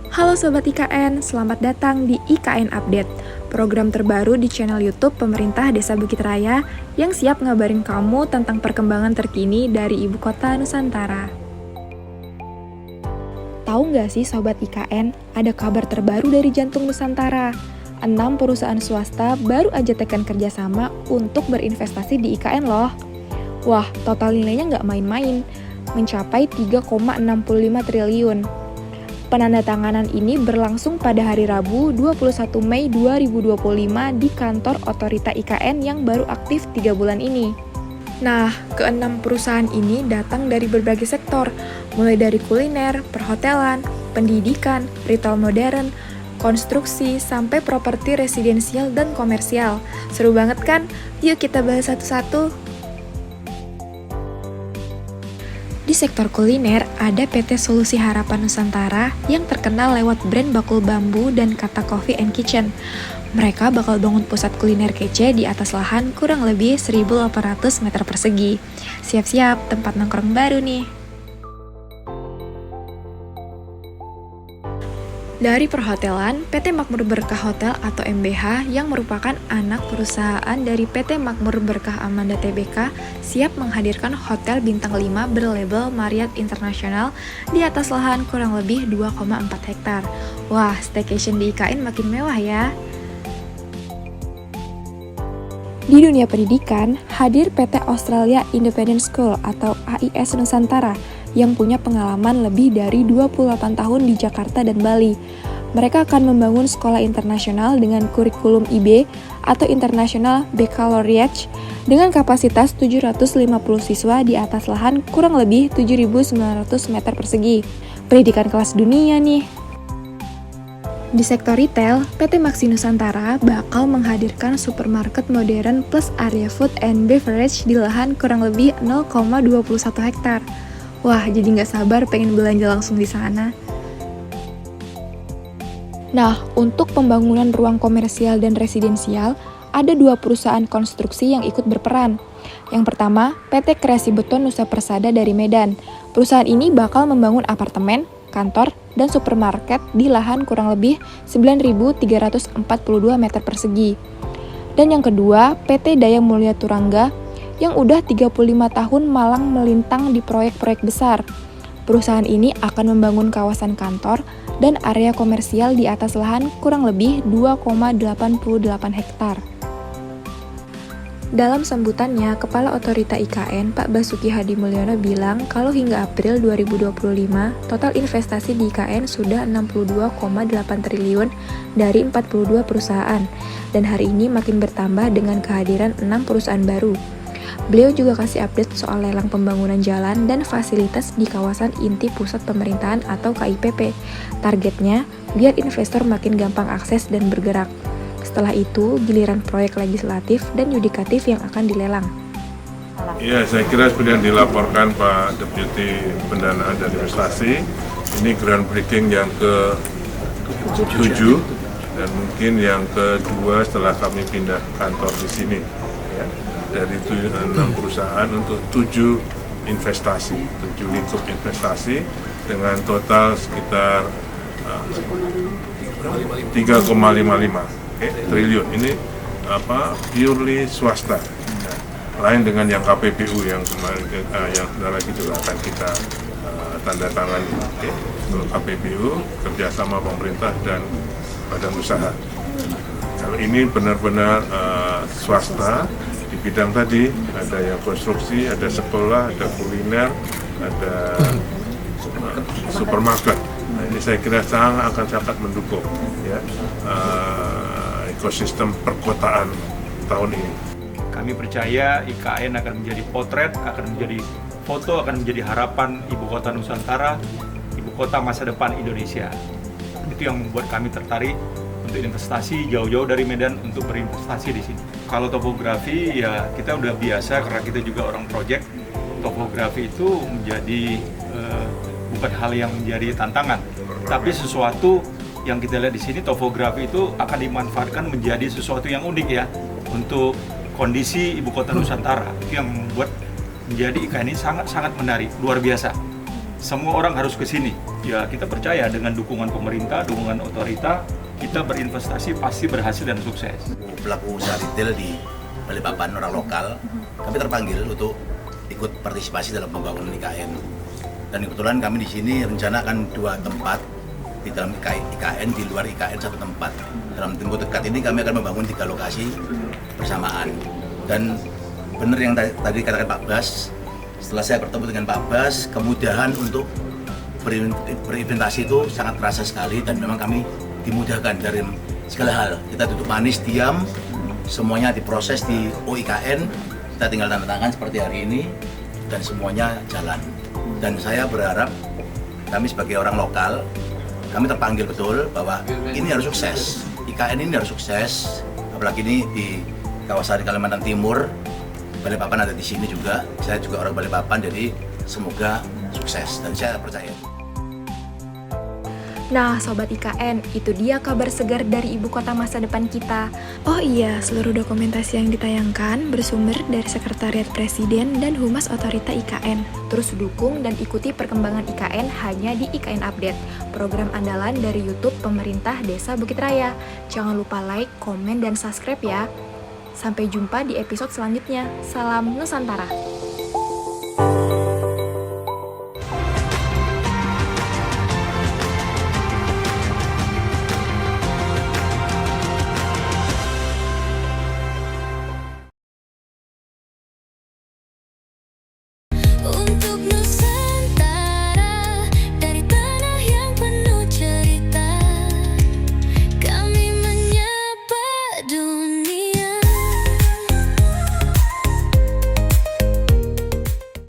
Halo Sobat IKN, selamat datang di IKN Update, program terbaru di channel YouTube Pemerintah Desa Bukit Raya yang siap ngabarin kamu tentang perkembangan terkini dari Ibu Kota Nusantara. Tahu nggak sih Sobat IKN, ada kabar terbaru dari Jantung Nusantara? 6 perusahaan swasta baru aja tekan kerjasama untuk berinvestasi di IKN loh. Wah, total nilainya nggak main-main, mencapai 3,65 triliun. Penandatanganan ini berlangsung pada hari Rabu 21 Mei 2025 di kantor Otorita IKN yang baru aktif 3 bulan ini. Nah, ke-6 perusahaan ini datang dari berbagai sektor, mulai dari kuliner, perhotelan, pendidikan, retail modern, konstruksi, sampai properti residensial dan komersial. Seru banget kan? Yuk kita bahas satu-satu. Di sektor kuliner, ada PT Solusi Harapan Nusantara yang terkenal lewat brand bakul bambu dan Kata Coffee and Kitchen. Mereka bakal bangun pusat kuliner kece di atas lahan kurang lebih 1.800 meter persegi. Siap-siap, tempat nongkrong baru nih. Dari perhotelan, PT Makmur Berkah Hotel atau MBH yang merupakan anak perusahaan dari PT Makmur Berkah Amanda Tbk siap menghadirkan hotel bintang 5 berlabel Marriott International di atas lahan kurang lebih 2,4 hektar. Wah, staycation di IKN makin mewah ya. Di dunia pendidikan, hadir PT Australia Independent School atau AIS Nusantara yang punya pengalaman lebih dari 28 tahun di Jakarta dan Bali. Mereka akan membangun sekolah internasional dengan kurikulum IB atau International Baccalaureate dengan kapasitas 750 siswa di atas lahan kurang lebih 7.900 meter persegi. Pendidikan kelas dunia nih. Di sektor retail, PT Maxi Nusantara bakal menghadirkan supermarket modern plus area food and beverage di lahan kurang lebih 0,21 hektar. Wah, jadi nggak sabar pengen belanja langsung di sana. Nah, untuk pembangunan ruang komersial dan residensial, ada 2 perusahaan konstruksi yang ikut berperan. Yang pertama, PT Kreasi Beton Nusa Persada dari Medan. Perusahaan ini bakal membangun apartemen, kantor, dan supermarket di lahan kurang lebih 9.342 meter persegi. Dan yang kedua, PT Daya Mulia Turangga yang udah 35 tahun malang melintang di proyek-proyek besar. Perusahaan ini akan membangun kawasan kantor dan area komersial di atas lahan kurang lebih 2,88 hektar. Dalam sambutannya, Kepala Otorita IKN, Pak Basuki Hadi Mulyono bilang kalau hingga April 2025, total investasi di IKN sudah 62,8 triliun dari 42 perusahaan, dan hari ini makin bertambah dengan kehadiran 6 perusahaan baru. Beliau juga kasih update soal lelang pembangunan jalan dan fasilitas di kawasan inti pusat pemerintahan atau KIPP. Targetnya, biar investor makin gampang akses dan bergerak. Setelah itu, giliran proyek legislatif dan yudikatif yang akan dilelang. Ya, saya kira seperti yang dilaporkan Pak Deputi Pendanaan dan Investasi, ini groundbreaking yang ke-7 dan mungkin yang kedua setelah kami pindah kantor di sini. Dari 6 perusahaan untuk 7 investasi, 7 lingkup investasi dengan total sekitar 3,55 triliun. Ini purely swasta. Lain dengan yang KPBU yang kemarin yang sebentar lagi juga akan kita tanda tangan. Untuk KPBU kerjasama pemerintah dan badan usaha. Kalau ini benar-benar swasta. Di bidang tadi ada yang konstruksi, ada sekolah, ada kuliner, ada supermarket. Nah, ini saya kira akan sangat mendukung ya ekosistem perkotaan tahun ini. Kami percaya IKN akan menjadi potret, akan menjadi foto, akan menjadi harapan Ibu Kota Nusantara, Ibu Kota masa depan Indonesia. Itu yang membuat kami tertarik untuk investasi jauh-jauh dari Medan untuk berinvestasi di sini. Kalau topografi ya kita udah biasa karena kita juga orang proyek. Topografi itu menjadi bukan hal yang menjadi tantangan, tapi sesuatu yang kita lihat di sini topografi itu akan dimanfaatkan menjadi sesuatu yang unik ya untuk kondisi Ibu Kota Nusantara. Itu yang membuat menjadi IKN ini sangat-sangat menarik, luar biasa. semua orang harus ke sini. Ya kita percaya dengan dukungan pemerintah, dukungan otorita, kita berinvestasi pasti berhasil dan sukses. Pelaku usaha retail di Balikpapan, orang lokal, kami terpanggil untuk ikut partisipasi dalam pembangunan IKN. Dan kebetulan kami di sini rencana akan 2 tempat di dalam IKN, di luar IKN 1 tempat. Dalam tempo dekat ini kami akan membangun 3 lokasi bersamaan. Dan benar yang tadi katakan Pak Bas, setelah saya bertemu dengan Pak Bas, kemudahan untuk berinvestasi itu sangat terasa sekali dan memang kami dimudahkan dari segala hal. Kita duduk manis, diam, semuanya diproses di OIKN, kita tinggal tanda tangan seperti hari ini dan semuanya jalan. Dan saya berharap kami sebagai orang lokal, kami terpanggil betul bahwa ini harus sukses. IKN ini harus sukses, apalagi ini di kawasan Kalimantan Timur. Balikpapan ada di sini juga, saya juga orang Balikpapan, jadi semoga sukses dan saya percaya. Nah, Sobat IKN, itu dia kabar segar dari ibu kota masa depan kita. Oh iya, seluruh dokumentasi yang ditayangkan bersumber dari Sekretariat Presiden dan Humas Otorita IKN. Terus dukung dan ikuti perkembangan IKN hanya di IKN Update, program andalan dari YouTube Pemerintah Desa Bukit Raya. Jangan lupa like, komen, dan subscribe ya. Sampai jumpa di episode selanjutnya. Salam Nusantara.